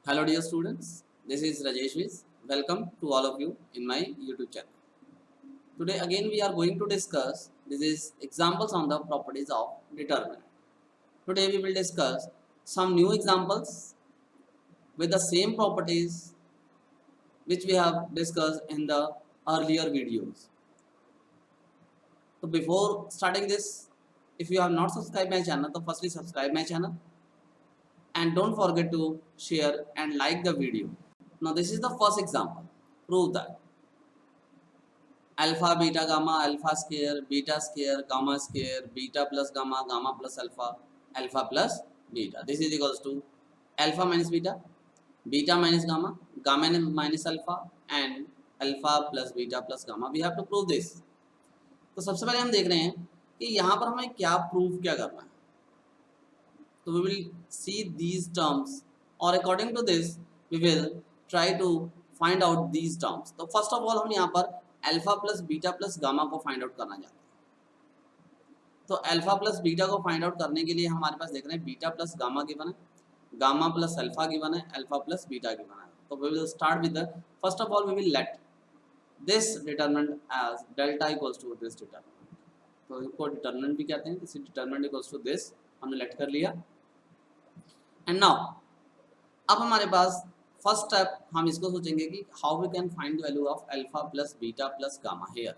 Hello dear students, this is Rajesh Viz. Welcome to all of you in my YouTube channel. Today again we are going to discuss this is examples on the properties of determinant. Today we will discuss some new examples with the same properties which we have discussed in the earlier videos. So before starting this, if you have not subscribed my channel, so firstly subscribe my channel and don't forget to share and like the video. Now this is the first example. Prove that alpha beta gamma alpha square gamma square beta plus gamma gamma plus alpha plus beta. This is equals to alpha minus beta minus gamma minus alpha and alpha plus beta plus gamma. We have to prove this. तो सबसे पहले हम देख रहे हैं कि यहाँ पर हमें क्या प्रूव क्या करना है. So we will see these terms, or according to this we will try to find out these terms. तो first of all हम यहाँ पर alpha plus beta plus gamma को फाइंड आउट करना चाहते हैं. तो अल्फा प्लस बीटा को फाइंड आउट करने के लिए हमारे पास देख रहे हैं बीटा प्लस गामा गिवन है, गामा प्लस अल्फा गिवन है, अल्फा प्लस बीटा गिवन है. तो we will start with the first of all we will let this determinant as delta equals to this determinant. तो इसको determinant भी कहते हैं. This determinant equals to this हमने let कर लिया. एंड नाउ अब हमारे पास फर्स्ट स्टेप हम इसको सोचेंगे कि how we can find the value of alpha plus beta plus gamma here.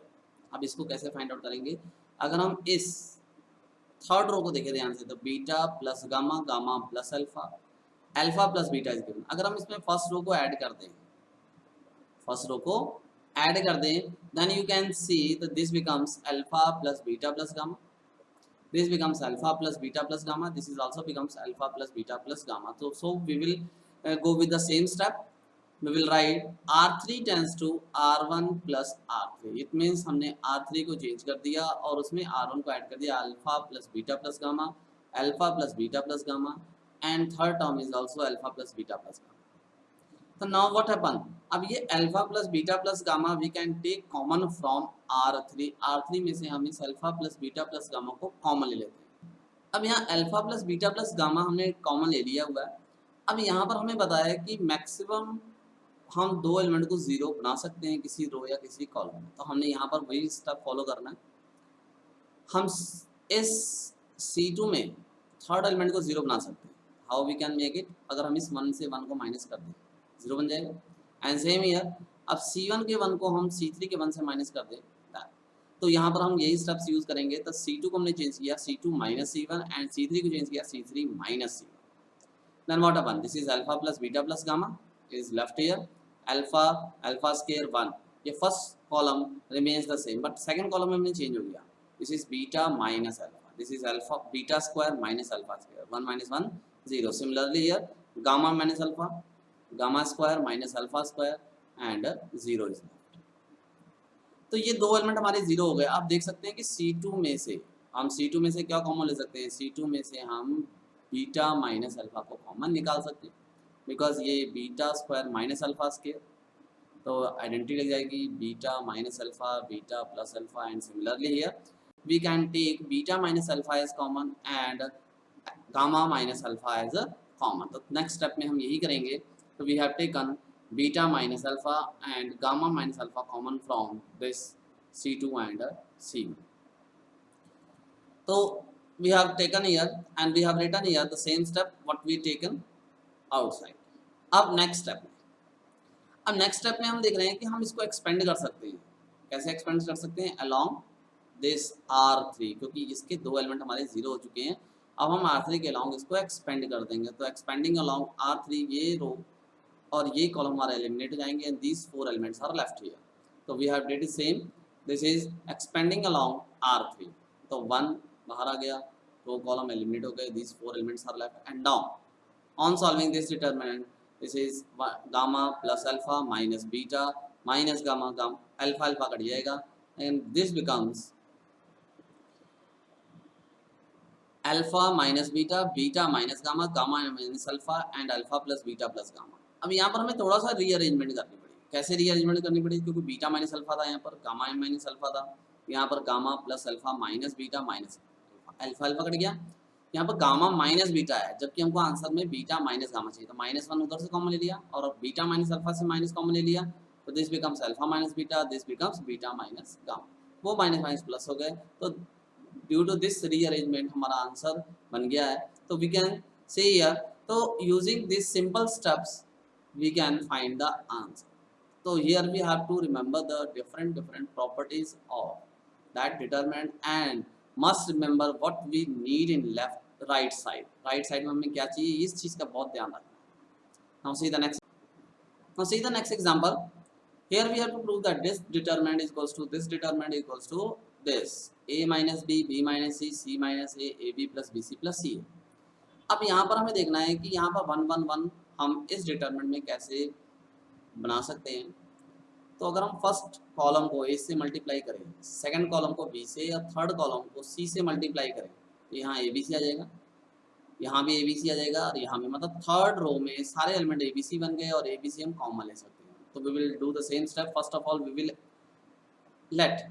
अब इसको कैसे फाइंड आउट करेंगे. अगर हम इस थर्ड रो को देखें ध्यान से तो beta plus gamma gamma plus alpha alpha plus beta is given. अगर हम इसमें फर्स्ट रो को ऐड कर दें then you can see that this becomes alpha plus beta plus gamma. This becomes alpha plus beta plus gamma. This is also becomes alpha plus beta plus gamma. So we will go with the same step. We will write R3 tends to R1 plus R3. It means हमने R3 को change कर दिया और उसमें R1 को add कर दिया. Alpha plus beta plus gamma alpha plus beta plus gamma and third term is also alpha plus beta plus gamma. तो नाउ व्हाट हैपन. अब ये alpha plus beta plus gamma we can take common from R3 में से हम इस alpha plus beta plus gamma को common ले लेते हैं. अब यहाँ alpha plus beta plus gamma हमने कॉमन ले लिया हुआ है. अब यहाँ पर हमें बताया है कि मैक्सिमम हम दो एलिमेंट को जीरो बना सकते हैं किसी रो या किसी कॉलम में. तो हमने यहाँ पर वही स्टेप फॉलो करना है. हम इस C2 में थर्ड एलिमेंट को जीरो बना सकते हैं. How we can make it. अगर हम इस 1 से 1 को माइनस कर दें जीरो बन जाएगा. एंड सेम ईयर अब C1 के 1 को हम C3 के 1 से माइनस कर दें तो यहाँ पर हम यही स्टेप्स यूज करेंगे. तो C2 को हमने चेंज किया C2 minus C1 and C3 को चेंज किया C3 minus C1. Then what happen. This is alpha plus beta plus gamma is left here. Alpha square 1. ये first column remains the same but second column में हमने change हो गया. This is beta minus alpha. This is alpha beta square minus alpha square. 1 minus 1 0. Similarly here gamma minus alpha gamma square minus alpha square and 0 is left. तो ये दो element हमारे zero हो गए. आप देख सकते हैं कि C2 में से हम C2 में से क्या कॉमन ले सकते हैं. C2 में से हम बीटा माइनस अल्फा को कॉमन निकाल सकते हैं बिकॉज ये beta square minus alpha square. तो आइडेंटिटी लग जाएगी beta minus alpha beta plus alpha and similarly here we can take beta minus alpha as common and gamma minus alpha as a common. तो next step में हम यही करेंगे. So we have taken beta minus alpha and gamma minus alpha common from this C2 and C1. So we have taken here and we have written here the same step what we taken outside. अब next step में हम देख रहे हैं कि हम इसको expand कर सकते हैं. कैसे expand कर सकते हैं. along this R3 क्योंकि इसके दो एलिमेंट हमारे जीरो हो चुके हैं. अब हम R3 के along इसको expand कर देंगे. तो expanding along R3 ये रो और ये कॉलम हमारा एलिमिनेट हो जाएंगे and these 4 elements are left here. तो we have did same. This is expanding along R3. तो 1 बाहर आ गया. 2 कॉलम एलिमिनेट हो गए. These 4 elements are left and now on solving this determinant this is gamma plus alpha minus beta minus gamma alpha alpha cut जाएगा and this becomes alpha minus beta beta minus gamma gamma minus alpha and alpha plus beta plus gamma. अब यहाँ पर हमें थोड़ा सा rearrangement करनी पड़ी. कैसे रीअरेंजमेंट करनी पड़ी. क्योंकि बीटा माइनस अल्फा था यहाँ पर गामा माइनस अल्फा था. यहाँ पर gamma plus alpha minus beta minus alpha alpha cut गया. यहाँ पर गामा माइनस बीटा है, जबकि हमको आंसर में बीटा माइनस गामा चाहिए, तो -1 उधर से कॉमन ले लिया और बीटा माइनस अल्फा से माइनस कॉमन ले लिया, तो this becomes alpha minus beta, this becomes beta minus gamma, वो माइनस माइनस प्लस हो गए। तो ड्यू टू दिस रीअरेंजमेंट हमारा आंसर बन गया है। तो वी कैन से हियर, तो using this simple steps we can find the answer. So here we have to remember the different properties of that determinant and must remember what we need in left right side. Right side में हमें क्या चाहिए, इस चीज़ का बहुत ध्यान रखना है। Now see the next. Now see the next example. Here we have to prove that this determinant is equals to this determinant is equals to this a minus b, b minus c minus a, ab plus bc plus c। अब यहाँ पर हमें देखना है कि यहाँ पर 1 1 1 हम इस डिटरमिनेंट में कैसे बना सकते हैं। तो अगर हम फर्स्ट कॉलम को ए से मल्टीप्लाई करें, सेकंड कॉलम को बी से, या थर्ड कॉलम को सी से मल्टीप्लाई करें, तो यहाँ ए बी सी आ जाएगा, यहाँ भी ए बी सी आ जाएगा, और यहाँ भी, मतलब थर्ड रो में सारे एलिमेंट ए बी सी बन गए और ए बी सी हम कॉमन ले सकते हैं। तो we will do the same step. First of all we will let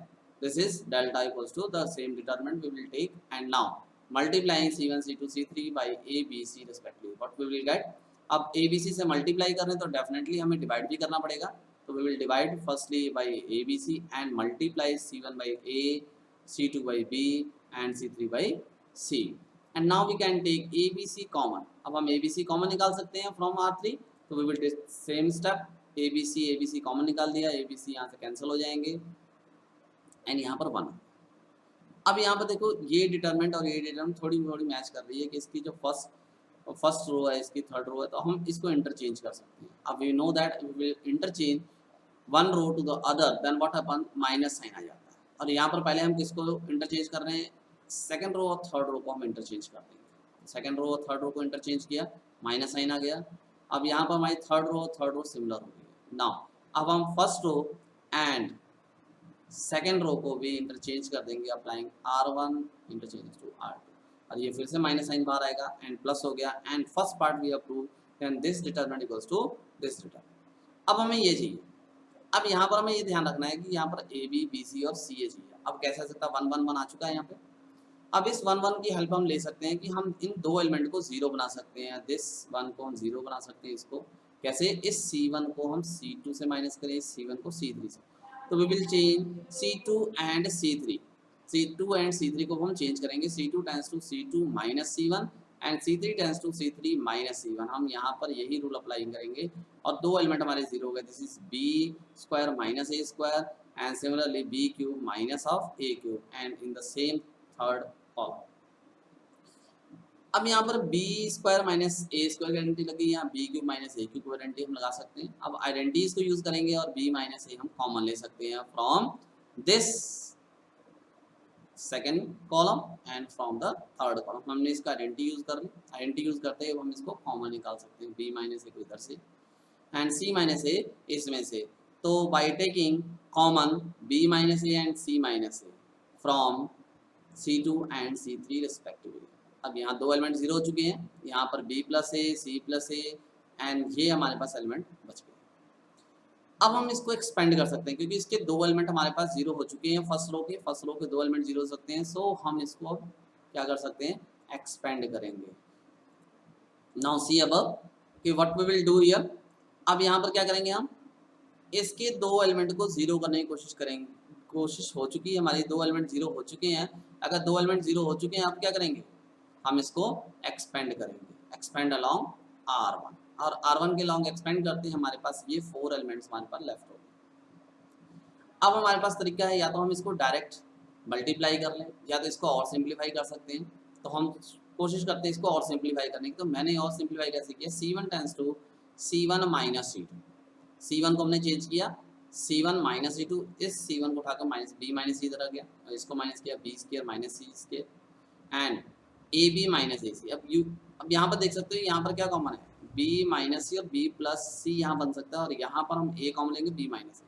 this is delta equals to the same determinant we will take, and now multiplying C1 C2 C3 by A B C respectively, what we will get. अब A B सी से multiply कर रहे हैं तो definitely हमें divide भी करना पड़ेगा, तो we will divide firstly by ABC and multiply C1 by A, C2 by B and C3 by C, and now we can take ABC common। अब हम ABC common निकाल सकते हैं from R3, तो we will do same step, ABC common निकाल दिया, ABC यहाँ से कैंसिल हो जाएंगे एंड यहाँ पर 1। अब यहाँ पर देखो ये डिटरमिनेंट और ये डिटरमिनेंट थोड़ी थोड़ी मैच कर रही है कि इसकी जो फर्स्ट रो है, इसकी थर्ड रो है, तो हम इसको इंटरचेंज कर सकते हैं। अब we know that we will interchange one row to the other, then what happen, minus sign आ जाता है। और यहाँ पर पहले हम किसको इंटरचेंज कर रहे हैं, सेकंड रो और थर्ड रो को हम इंटरचेंज कर देंगे। सेकंड रो और थर्ड रो को इंटरचेंज किया, माइनस साइन आ गया। अब यहाँ पर हमारी थर्ड रो सिमिलर हो गई। नाउ अब हम first row and second row को भी इंटरचेंज कर देंगे, applying R1 interchange to R2, और ये फिर से माइनस साइन बाहर आएगा एंड प्लस हो गया, and first part we have prove then this determinant equals to this determinant. अब हमें ये चाहिए, अब यहाँ पर हमें ये ध्यान रखना है कि यहाँ पर ए बी बी सी और सी ए चाहिए। अब कैसे आ सकता है, 1 1 1 आ चुका है यहाँ पे। अब इस 1 1 की हेल्प हम ले सकते हैं कि हम इन दो एलिमेंट को जीरो बना सकते हैं। दिस 1 को हम जीरो बना सकते हैं, इसको कैसे, इस C1 को हम C2 से माइनस करें, इस C1 को C3 से, तो we will change C2 and C3, C2 and C3 को हम चेंज करेंगे, C2 tends to C2 minus C1 and C3 tends to C3 minus C1। हम यहाँ पर यही रूल अप्लाई करेंगे और दो एलिमेंट हमारे जीरो हो गए। This is B square minus A square and similarly B cube minus of A cube and in the same third column. अब यहाँ पर B square minus A square की आइडेंटिटी लगी, यहाँ B cube minus A cube की identity हम लगा सकते हैं। अब आइडेंटिटीज को यूज करेंगे और बी माइनस ए हम कॉमन ले सकते हैं from this second column and from the third column. हमने इसका आइडेंटिटी यूज कर ली, आइडेंटिटी यूज करते हुए हम इसको कॉमन निकाल सकते हैं, बी माइनस ए को इधर से एंड सी माइनस ए इसमें से। तो by taking common B minus A and C minus A from C2 and C3 respectively. अब यहाँ दो एलिमेंट जीरो हो चुके हैं, यहाँ पर B plus A, C plus A and ये हमारे पास एलिमेंट बच गए। अब हम इसको एक्सपेंड कर सकते हैं क्योंकि इसके दो एलिमेंट हमारे पास जीरो हो चुके हैं, फर्स्ट रो के दो एलिमेंट जीरो हो सकते हैं, सो हम इसको क्या कर सकते हैं, एक्सपेंड करेंगे। नाउ सी अबव कि what we will do here. अब यहाँ पर क्या करेंगे, हम इसके दो एलिमेंट को जीरो करने की कोशिश करेंगे, कोशिश हो चुकी है, हमारे दो एलिमेंट जीरो हो चुके हैं। अगर दो एलिमेंट जीरो हो चुके हैं, आप क्या करेंगे, हम इसको एक्सपेंड करेंगे, एक्सपेंड अलोंग R1, और R1 के लॉन्ग एक्सपेंड करते हैं, हमारे पास ये 4 एलिमेंट्स हमारे पास लेफ्ट हो गए। अब हमारे पास तरीका है, या तो हम इसको डायरेक्ट मल्टीप्लाई कर लें या तो इसको और सिंप्लीफाई कर सकते हैं। तो हम कोशिश करते हैं इसको और सिंप्लीफाई करने की। तो मैंने और सिंप्लीफाई कैसे किया, C1 tends to C1 minus C2, C1 को हमने चेंज किया C1 माइनस C2, इस C1 को उठाकर माइनस B माइनस C इधर आ गया, और इसको माइनस किया B square minus C square and AB minus AC। अब यहाँ पर देख सकते हो, यहाँ पर क्या कॉमन है, B माइनस C और B प्लस C यहाँ बन सकता है, और यहाँ पर हम A कॉमन लेंगे B माइनस C,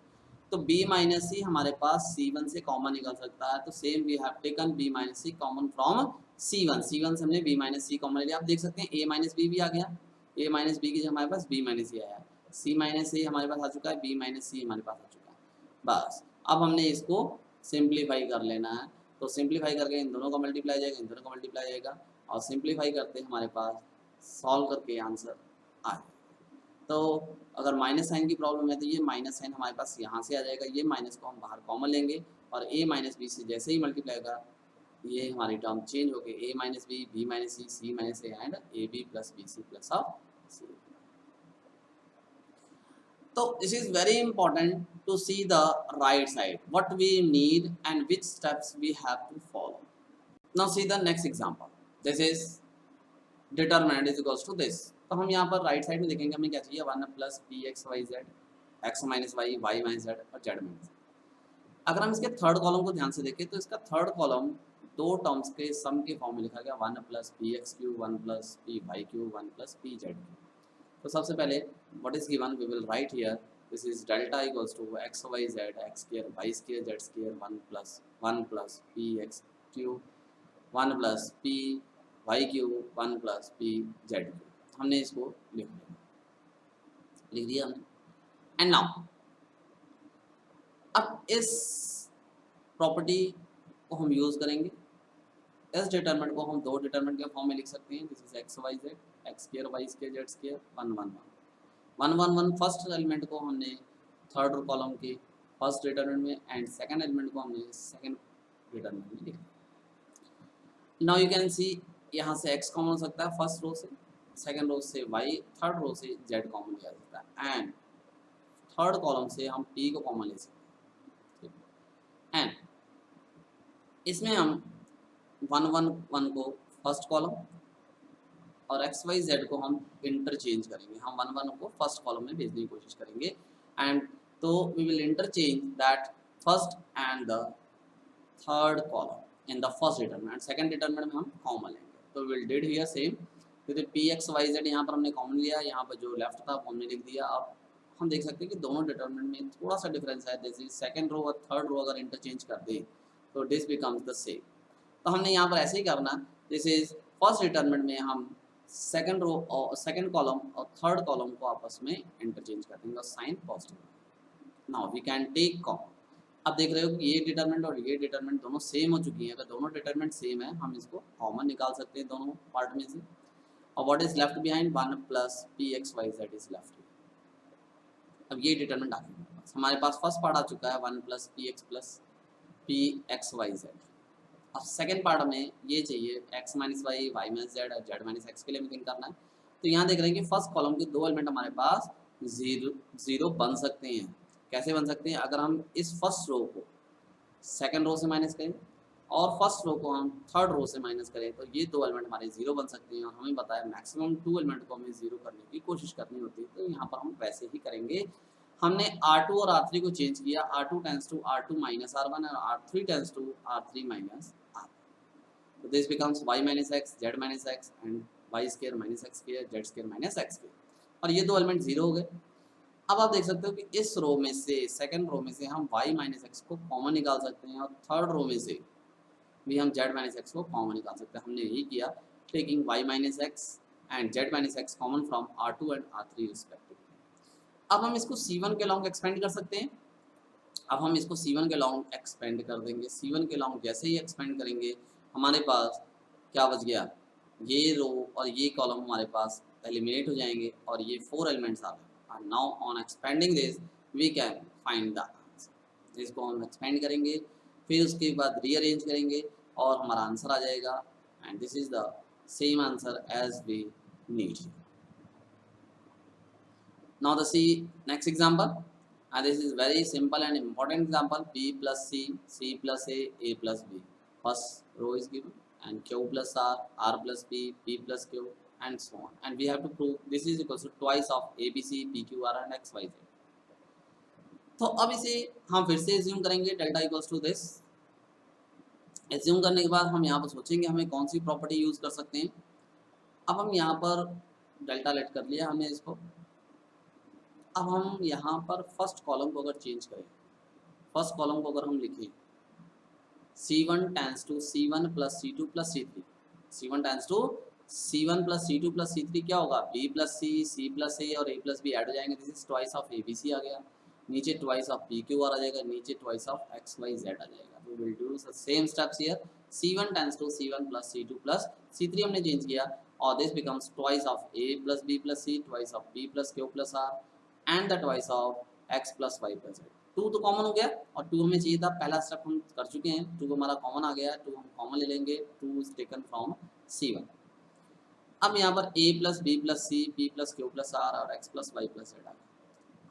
तो B माइनस C हमारे पास C1 से कॉमन निकल सकता है। तो same we have taken B minus C common from C1 से हमने B माइनस C कॉमन लिया। आप देख सकते हैं A माइनस B भी आ गया, A माइनस B की जगह हमारे पास B माइनस C आया, C माइनस A हमारे पास आ चुका है, B माइनस C हमारे पास आ चुका है। बस अब हमने इसको सिंप्लीफाई कर लेना है, तो सिंप्लीफाई करके इन दोनों को मल्टीप्लाई जाएगा, इन दोनों को मल्टीप्लाई जाएगा, और सिंप्लीफाई करते हैं हमारे पास सॉल्व करके आंसर आ जाए। तो अगर माइनस साइन की प्रॉब्लम है तो ये माइनस साइन हमारे पास यहाँ से आ जाएगा, ये माइनस को हम बाहर कॉमन लेंगे और a माइनस बी से जैसे ही मल्टीप्लाई होगा ये हमारी टर्म चेंज हो गई, a minus B minus C minus A and A B plus B C plus of C. So this is very important to see the right side, what we need and which steps we have to follow. Now see the next example. This is determinant is equals to this. तो हम यहाँ पर right side में देखेंगे हमें क्या चाहिए, 1 plus P X Y Z, X minus Y, Y minus Z और जेड माइनस। अगर हम इसके थर्ड कॉलम को ध्यान से देखें तो इसका थर्ड कॉलम दो टर्म्स के सम के फॉर्म में लिखा गया, 1 plus P X Q, 1 plus P Y Q, 1 plus P Z Q. तो सबसे पहले what is given we will write here, this is delta equals to X Y Z X square Y square Z square 1 plus P X Q, 1 plus P Y Q, 1 plus P Z Q. हमने इसको लिख दिया हमने। And now अब इस property को हम use करेंगे, इस डिटरमिनेंट को हम दो डिटरमिनेंट के फॉर्म में लिख सकते हैं, this is X Y Z X square Y square Z square 1 1 1 1 1 first element को हमने थर्ड कॉलम के फर्स्ट डिटरमिनेंट में एंड सेकंड एलिमेंट को हमने सेकंड डिटरमिनेंट में लिखा। नाउ यू कैन सी यहाँ से x कॉमन हो सकता है फर्स्ट रो से, सेकंड रो से y, थर्ड रो से z कॉमन लिया जा सकता है एंड थर्ड कॉलम से हम p को कॉमन ले सकते हैं। एंड इसमें हम 1 1 1 को फर्स्ट कॉलम और एक्स वाई जेड को हम इंटरचेंज करेंगे, हम 1 1 को फर्स्ट कॉलम में भेजने की कोशिश करेंगे एंड तो we will interchange that first and the third column in the first determinant, second determinant में हम कॉमन लेंगे। तो we will did here same, क्योंकि पी एक्स वाई जेड यहाँ पर हमने कॉमन लिया, यहाँ पर जो लेफ्ट था वो हमने लिख दिया। अब हम देख सकते हैं कि दोनों डिटरमिनेंट में थोड़ा सा डिफरेंस है, जैसे सेकंड रो और थर्ड रो अगर इंटरचेंज कर दें तो दिस बिकम्स द सेम। तो हमने यहाँ पर ऐसे ही करना, दिस इज फर्स्ट डिटरमिनेंट में हम सेकंड रो और सेकंड कॉलम और थर्ड कॉलम को आपस में इंटरचेंज कर देंगे और sign positive. Now we can take common. अब देख रहे हो कि ये डिटरमिनेंट और ये डिटरमिनेंट दोनों सेम हो चुकी हैं, अगर दोनों डिटरमिनेंट सेम है हम इसको कॉमन निकाल सकते हैं दोनों पार्ट में से। और what is left behind, 1 plus P X Y Z is left. अब ये डिटरमिनेंट आ गया हमारे पास, फर्स्ट पार्ट आ चुका है 1 plus P X Y Z. अब सेकेंड पार्ट में ये चाहिए x minus Y, Y minus Z और जेड माइनस एक्स के लिए हमें करना है। तो यहाँ देख रहे हैं कि फर्स्ट कॉलम के दो एलिमेंट हमारे पास जीरो बन सकते हैं। कैसे बन सकते हैं, अगर हम इस फर्स्ट रो को सेकंड रो से माइनस करें और फर्स्ट रो को हम थर्ड रो से माइनस करें तो ये दो एलिमेंट हमारे जीरो बन सकते हैं। और हमें बताया मैक्सिमम 2 एलिमेंट को हमें जीरो करने की कोशिश करनी होती है, तो यहाँ पर हम वैसे ही करेंगे। हमने R2 और R3 को चेंज किया, R2 tends to R2 minus R1 और R3 tends to R3 minus R। So this becomes y minus x, z minus x and y square minus x square, z square minus x square। और ये दो element zero हो गए। अब आप देख सकते हो कि इस रो में से, सेकंड रो में से हम y माइनस एक्स को कॉमन निकाल सकते हैं और थर्ड रो में से भी हम z माइनस एक्स को कॉमन निकाल सकते हैं। हमने यही किया, taking y minus x and z minus x common from R2 and R3 respectively. अब हम इसको C1 के लॉन्ग एक्सपेंड कर सकते हैं। अब हम इसको C1 के लॉन्ग एक्सपेंड कर देंगे। C1 के लॉन्ग जैसे ही एक्सपेंड करेंगे हमारे पास क्या बच गया, ये रो और ये कॉलम हमारे पास एलिमिनेट हो जाएंगे और ये 4 एलिमेंट्स आ गए। And now on expanding this we can find the answer. इसको हम एक्सपेंड करेंगे, फिर उसके बाद रीअरेंज करेंगे और हमारा आंसर आ जाएगा। And this is the same answer as we need. Now the see next example, and this is very simple and important example, b plus c plus a plus b, first row is given and q plus r plus p plus q and so on, and we have to prove this is equals to twice of abc pq r and xyz। तो अब इसे हम फिर से assume करेंगे delta equals to this. Assume करने के बाद हम यहाँ पर सोचेंगे हमें कौन सी प्रॉपर्टी यूज कर सकते हैं। अब हम यहाँ पर डेल्टा लेट कर लिया हमने इसको। अब हम यहाँ पर फर्स्ट कॉलम को अगर चेंज करें, फर्स्ट कॉलम को अगर हम लिखें C1 tends to C1 plus C2 plus C3, C1 tends to C1 plus C2 plus C3 क्या होगा, B plus C plus A और A प्लस B ऐड हो जाएंगे। This is twice of ABC आ गया, नीचे ट्वाइस ऑफ PQR आ जाएगा, नीचे ट्वाइस ऑफ XYZ आ जाएगा। तो will do the same steps here. C1 tends to C1 plus C2 plus C3 हमने चेंज किया और this becomes twice of A plus B plus C, twice of P plus Q plus R and the twice of X plus Y plus Z। 2 तो common हो गया और 2 हमें चाहिए था, पहला स्टेप हम कर चुके हैं, 2 हमारा कॉमन आ गया, 2 हम कॉमन ले लेंगे, 2 इज टेकन फ्रॉम C1। अब यहाँ पर A plus B plus C, P plus Q plus R और X plus Y plus Z आ गया।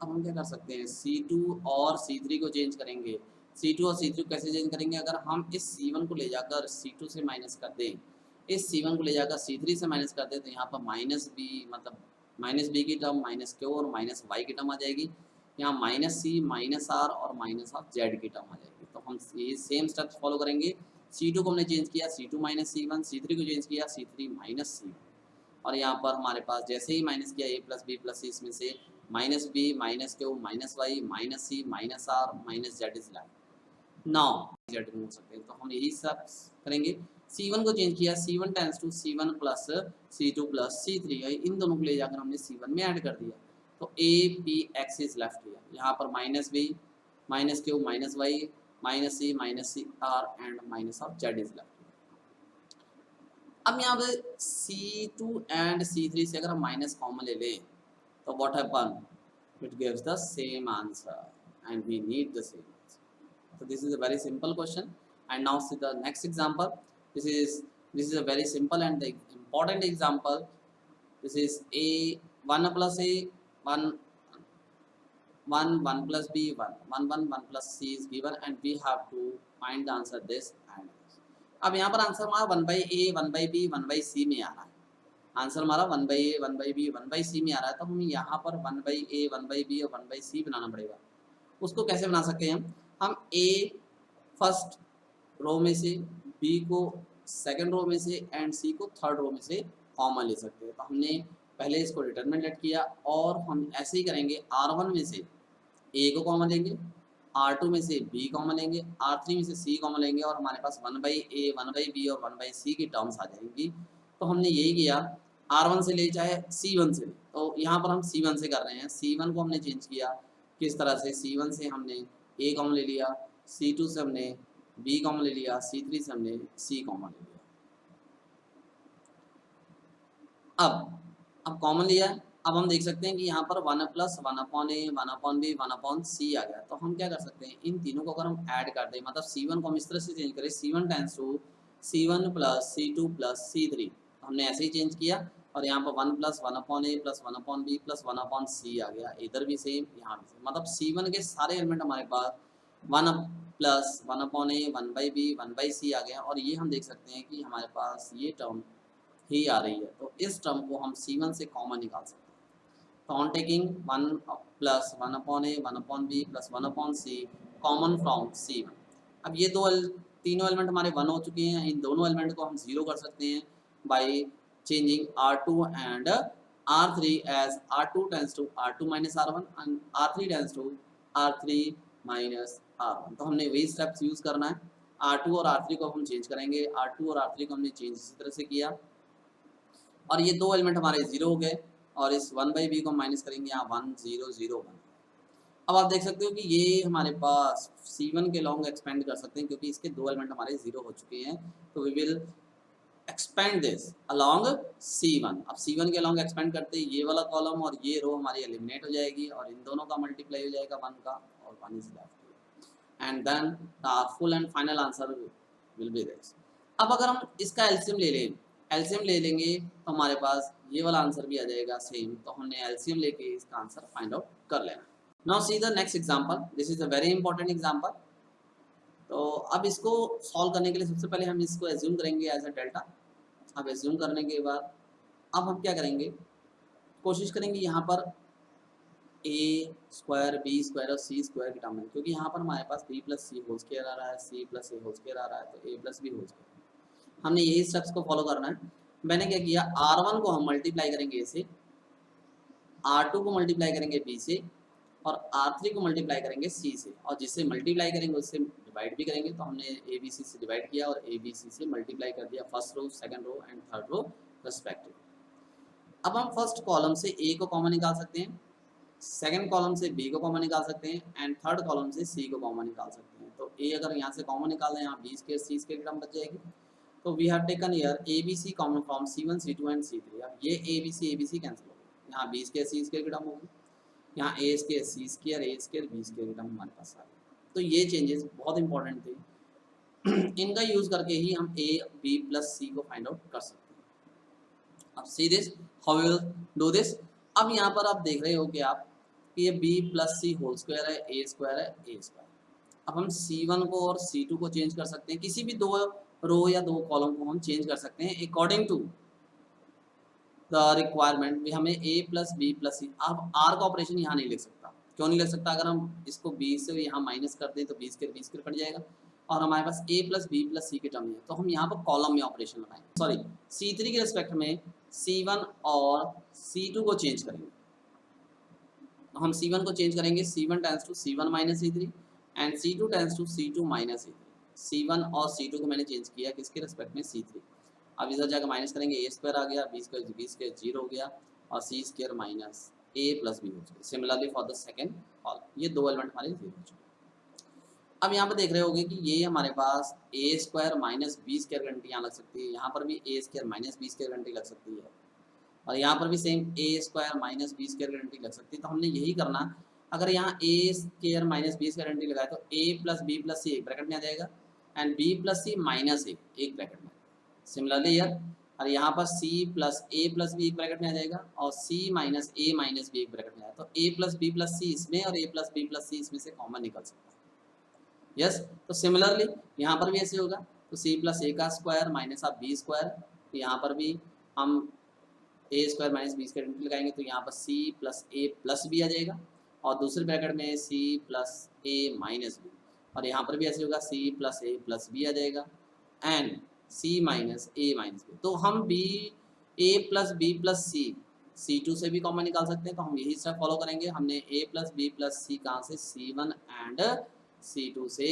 अब हम क्या कर सकते हैं, C2 और C3 को चेंज करेंगे। C2 और C3 को कैसे चेंज करेंगे, अगर हम इस C1 को ले जाकर C2 से माइनस कर दें, इस C1 को ले जाकर C3 से माइनस कर दें, तो यहाँ पर माइनस B मतलब माइनस B की टर्म माइनस Q और माइनस Y की टर्म आ जाएगी, यहाँ माइनस C माइनस R और माइनस ऑफ Z की टर्म आ जाएगी। तो हम ये सेम स्टेप्स फॉलो करेंगे। C2 को हमने चेंज किया C2 माइनस C1, C3 को चेंज किया C3 माइनस C1 और यहाँ पर हमारे पास जैसे ही माइनस किया A plus B plus C, इसमें से minus B minus Q minus Y minus C minus R minus Z is like now Z remove सकते हैं। तो हम यही सब करेंगे। C1 को चेंज किया C1 tends to C1 plus C2 plus C3, इन दोनों को ले जाकर हमने C1 में ऐड कर दिया, तो A P X is left किया, यहाँ पर minus B minus Q minus Y minus C R and minus of Z is left. अब यहाँ पे C2 एंड C3 से अगर हम माइनस कॉमन ले लें तो what happen, it gives the same answer and we need the same answer. So this is a very simple question and now see the next example. This is a very simple and the important example. This is a 1 plus a 1 1 plus b 1 plus c is given and we have to find the answer this and this. अब यहाँ पर answer हमारा 1/a 1/b 1/c में आ रहा है, answer हमारा 1/a 1/b 1/c में आ रहा है, तो हमें यहाँ पर 1/a 1/b और 1/c बनाना पड़ेगा। उसको कैसे बना सकते हैं हम a फर्स्ट रो में से, b को सेकंड रो में से एंड c को थर्ड रो में से कॉमन ले सकते हैं। तो हमने पहले इसको डिटरमिनेंट लेट किया और हम ऐसे ही करेंगे, R1 में से a को कॉमन लेंगे, R2 में से b कॉमन लेंगे, R3 में से c कॉमन लेंगे और हमारे पास 1/a 1/b और 1/c की टर्म्स आ जाएंगी। तो हमने यही किया, R1 से ले चाहे C1 से ले, तो यहाँ पर हम C1 से कर रहे हैं। C1 को हमने चेंज किया किस तरह से, C1 से हमने a कॉमन ले लिया, C2 से हमने b कॉमन ले लिया, C3 से हमने c कॉमन ले लिया। अब कॉमन लिया, अब हम देख सकते हैं कि यहाँ पर 1 प्लस 1/a 1/b 1/c आ गया। तो हम क्या कर सकते हैं, इन तीनों को अगर हम ऐड कर दें, मतलब C1 को हम इस तरह से चेंज करें, C1 tends to C1 plus C2 plus C3, हमने ऐसे ही चेंज किया और यहाँ पर 1 plus 1/a plus 1/b plus 1/c आ गया, इधर भी सेम यहाँ भी सेम, मतलब C1 के सारे एलिमेंट हमारे पास 1 प्लस 1/a 1/b 1/c आ गया और ये हम देख सकते हैं कि हमारे पास ये टर्म ही आ रही है। तो इस टर्म को हम C1 से कॉमन निकाल सकते हैं। तो on taking 1 plus 1/a 1/b plus 1/c common from C1। अब ये तीनों एलिमेंट हमारे 1 हो चुके हैं, इन दोनों एलिमेंट को हम 0 कर सकते हैं by changing R2 and R3 as R2 tends to R2 minus R1 and R3 tends to R3 minus R1। तो हमने वही स्टेप्स यूज़ करना है, R2 और R3 को हम चेंज करेंगे, R2 और R3 को हमने चेंज इसी तरह से किया और ये दो एलिमेंट हमारे 0 हो गए और इस 1/b को माइनस करेंगे, यहाँ 1 0 0 1। अब आप देख सकते हो कि ये हमारे पास C1 के लॉन्ग एक्सपेंड कर सकते हैं क्योंकि इसके दो एलिमेंट हमारे 0 हो चुके हैं। तो we will expand this along C1। अब C1 के अलॉन्ग एक्सपेंड करते ये वाला कॉलम और ये रो हमारी एलिमिनेट हो जाएगी और इन दोनों का मल्टीप्लाई हो जाएगा 1 का और 1 is left and then the full and final answer will be this. अब अगर हम इसका एलसीएम ले लें, एलसीएम ले लेंगे तो हमारे पास ये वाला आंसर भी आ जाएगा सेम। तो हमने एलसीएम लेके इसका आंसर फाइंड आउट कर लेना। Now see the next example, this is a very important example. तो अब इसको सॉल्व करने के लिए सबसे पहले हम इसको एज्यूम करेंगे एज अ डेल्टा। अब एज्यूम करने के बाद अब हम क्या करेंगे, कोशिश करेंगे यहाँ पर a स्क्वायर b स्क्वायर और c स्क्वायर की टर्म में, क्योंकि यहाँ पर हमारे पास b plus C whole square आ रहा है, c plus a whole square आ रहा है, तो a plus b whole square. हमने यही स्टेप्स को फॉलो करना है। मैंने क्या किया, R1 को हम मल्टीप्लाई करेंगे a से, R2 को मल्टीप्लाई करेंगे b से और R3 को मल्टीप्लाई करेंगे c से, और जिससे मल्टीप्लाई करेंगे उससे डिवाइड भी करेंगे। तो हमने a b c से डिवाइड किया और a b c से मल्टीप्लाई कर दिया, first row second row and third row respective. अब हम फर्स्ट कॉलम से a को कॉमन निकाल सकते हैं, सेकंड कॉलम से b को कॉमन निकाल सकते हैं एंड थर्ड कॉलम से c को कॉमन निकाल सकते हैं। तो a अगर यहाँ से कॉमन निकाल दें, यहाँ b स्क्वायर c स्क्वायर की टर्म बच जाएगी तो we have taken here A B C common from C1 C2 and C3। अब ये ए बी सी कैंसिल हो गया, यहाँ बी स्क्वायर सी स्क्वायर की टर्म होगी, यहाँ A square C square A square B square की टर्म हमारे पास आ गई। तो ये चेंजेस बहुत इंपॉर्टेंट थे, इनका यूज करके ही हम ए बी प्लस सी को फाइंड आउट कर सकते हैं। अब see this how will do this. अब यहाँ पर आप देख रहे हो कि आप ये B plus C whole square है, ए स्क्वायर है, ए स्क्वायर। अब हम C1 को और C2 को चेंज कर सकते हैं, किसी भी दो रो या दो कॉलम को हम चेंज कर सकते हैं अकॉर्डिंग टू द रिक्वायरमेंट भी। हमें a प्लस बी प्लस सी, अब r का ऑपरेशन यहाँ नहीं लिख सकता, क्यों नहीं लिख सकता? अगर हम इसको b से यहाँ माइनस कर दें तो b स्क्वायर कट जाएगा और हमारे पास a प्लस बी प्लस सी की टर्म है, तो हम यहाँ पर कॉलम में ऑपरेशन लगाएंगे। सॉरी, C3 के रिस्पेक्ट में C1 और C2 को चेंज करेंगे। हम C1 को चेंज करेंगे, C1 tends to C1 minus C3 and C2 tends to C2 minus C3। C1 और C2 को मैंने चेंज किया किसके रिस्पेक्ट में? C3। अब इधर जाकर माइनस करेंगे, ए स्क्वायर आ गया, बी स्क्वायर जीरो हो गया और सी स्क्वायर माइनस ए प्लस बी हो चुका। Similarly for the second column, ये दो एलिमेंट हमारे जीरो हो चुके। अब यहाँ पर देख रहे होंगे कि ये हमारे पास ए स्क्वायर माइनस बी स्क्वायर घंटी यहाँ लग सकती है, यहाँ पर भी ए स्क्वायर माइनस बी स्क्वायर घंटी लग सकती है और यहाँ पर भी सेम ए स्क्वायर माइनस बी स्क्वायर घंटी लग सकती है। तो हमने यही करना, अगर यहाँ A square minus B square घंटी लगाए तो A plus B plus C एक ब्रैकेट में आ जाएगा and B plus C minus एक ब्रैकेट में। सिमिलरली यार, और यहाँ पर c plus A plus B एक ब्रैकेट में आ जाएगा और c minus A minus B एक ब्रैकेट में आएगा। तो a plus B plus C इसमें और a plus B plus C इसमें से कॉमन निकल सकता है। यस, तो सिमिलरली यहाँ पर भी ऐसे होगा, तो c प्लस ए का स्क्वायर माइनस आप बी स्क्वायर, तो यहाँ पर भी हम A square minus B square लगाएंगे तो यहाँ पर c plus A plus B आ जाएगा और दूसरे ब्रैकेट में c plus A minus B, और यहाँ पर भी ऐसे होगा c plus A plus B आ जाएगा and c minus A minus B. तो हम b a plus B plus C C2 से भी कॉमन निकाल सकते हैं, तो हम यही स्टेप फॉलो करेंगे। हमने a प्लस बी प्लस सी कहाँ से? C1 एंड C2 से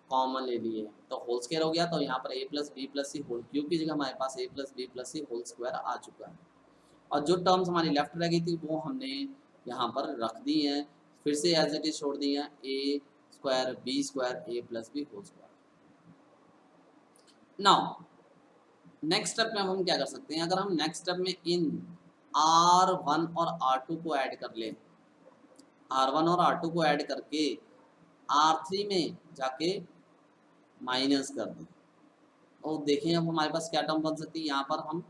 कॉमन ले लिए, तो होल स्क्वायर हो गया। तो यहाँ पर a plus B plus C whole cube की जगह हमारे पास a plus B plus C whole square आ चुका है और जो टर्म्स हमारी लेफ्ट रह गई थी वो हमने यहाँ पर रख दी हैं, फिर से एज इट इज छोड़ दी हैं, a square B square a plus B whole square. Now next step में हम क्या कर सकते हैं? अगर हम नेक्स्ट स्टेप में इन R1 और R2 को ऐड कर लें, R1 और R2 को ऐड करके R3 में जाके माइनस कर दें, और देखें अब हमारे पास क्या टर्म बन सकती है। यहाँ पर हम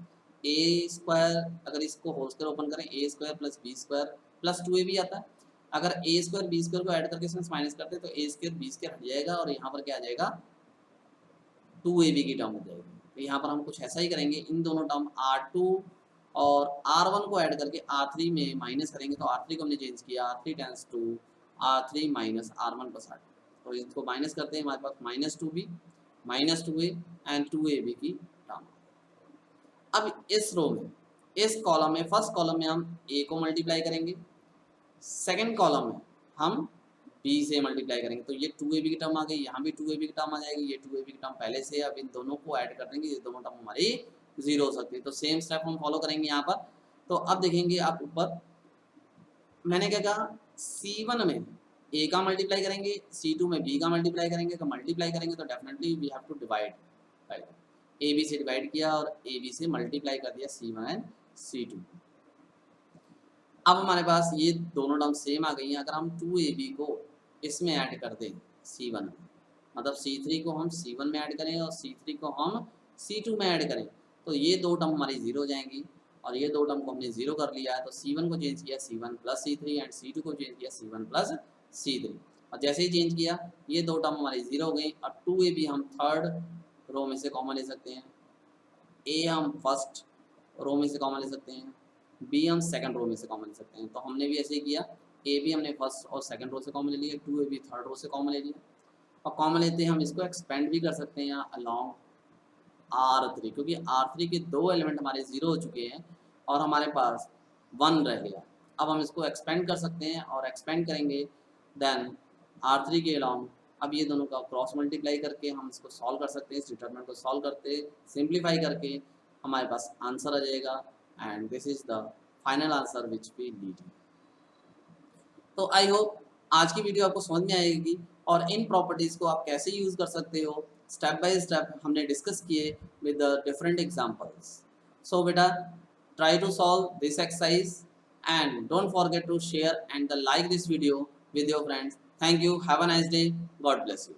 a स्क्वायर, अगर इसको होल स्क्वायर ओपन करें, a square plus B square plus 2ab आता है। अगर a स्क्वायर बी स्क्वायर को ऐड करके इसमें माइनस करते हैं तो a स्क्वायर बी स्क्वायर हट जाएगा और यहाँ पर क्या आ जाएगा? 2ab की टर्म हो जाएगी। तो यहाँ पर हम कुछ ऐसा ही करेंगे, इन दोनों टर्म R2 और R1 को ऐड करके R3 में माइनस करेंगे, तो R3 को हमने चेंज किया, R3 tense to R3 minus R1 plus R2, तो इसको माइनस करते हैं, हमारे पास minus 2b minus 2a and 2ab की टर्म। अब इस रो में, इस कॉलम में, फर्स्ट कॉलम में हम a को मल्टीप्लाई करेंगे, सेकेंड कॉलम में हम b से मल्टीप्लाई करेंगे, तो ये 2ab की टर्म आ गई, यहाँ भी 2ab की टर्म आ जाएगी, ये 2ab की टर्म पहले से। अब इन दोनों को ऐड कर देंगे, ये दोनों टर्म हमारी जीरो हो सकती है। तो सेम स्टेप हम फॉलो करेंगे यहाँ पर। तो अब देखेंगे आप ऊपर मैंने क्या कहा, C1 में a का मल्टीप्लाई करेंगे, C2 में b का मल्टीप्लाई करेंगे। तो मल्टीप्लाई करेंगे तो definitely we have to divide, A B से डिवाइड किया और ए बी से मल्टीप्लाई कर दिया C1 एंड C2। अब हमारे पास ये दोनों टर्म सेम आ गई हैं। अगर हम 2ab को इसमें ऐड कर दें C1 में, मतलब C3 को हम C1 में ऐड करें और C3 को हम C2 में ऐड करें, तो ये दो टर्म हमारी जीरो हो जाएंगी और ये दो टर्म को हमने जीरो कर लिया है। तो C1 को चेंज किया C1 plus C3 and C2 को चेंज किया C1 प्लस C3, और जैसे ही चेंज किया ये दो टर्म हमारी जीरो हो गई। और 2ab हम थर्ड रो में से कॉमन ले सकते हैं, a हम फर्स्ट रो में से कॉमन ले सकते हैं, बी हम सेकंड रो में से कॉमन ले सकते हैं। तो हमने भी ऐसे ही किया, ए भी हमने फर्स्ट और सेकंड रो से कॉमन ले लिया, 2ab थर्ड रो से कॉमन ले लिया। और कॉमन लेते हैं हम इसको एक्सपेंड भी कर सकते हैं यहाँ अलॉन्ग R3, क्योंकि R3 के दो एलिमेंट हमारे जीरो हो चुके हैं और हमारे पास 1 रह गया। अब हम इसको एक्सपेंड कर सकते हैं और एक्सपेंड करेंगे देन R3 के अलॉन्ग। अब ये दोनों का क्रॉस मल्टीप्लाई करके हम इसको सॉल्व कर सकते हैं, इस डिटरमिनेंट को सॉल्व करते सिंप्लीफाई करके हमारे पास आंसर आ जाएगा and this is the final answer which we need. तो आई होप आज की वीडियो आपको समझ में आएगी और इन प्रॉपर्टीज़ को आप कैसे यूज़ कर सकते हो स्टेप बाय स्टेप हमने डिस्कस किए विद द डिफरेंट एग्जांपल्स. सो बेटा, try to solve this exercise and don't forget to share and like this video with your friends. Thank you. Have a nice day. God bless you.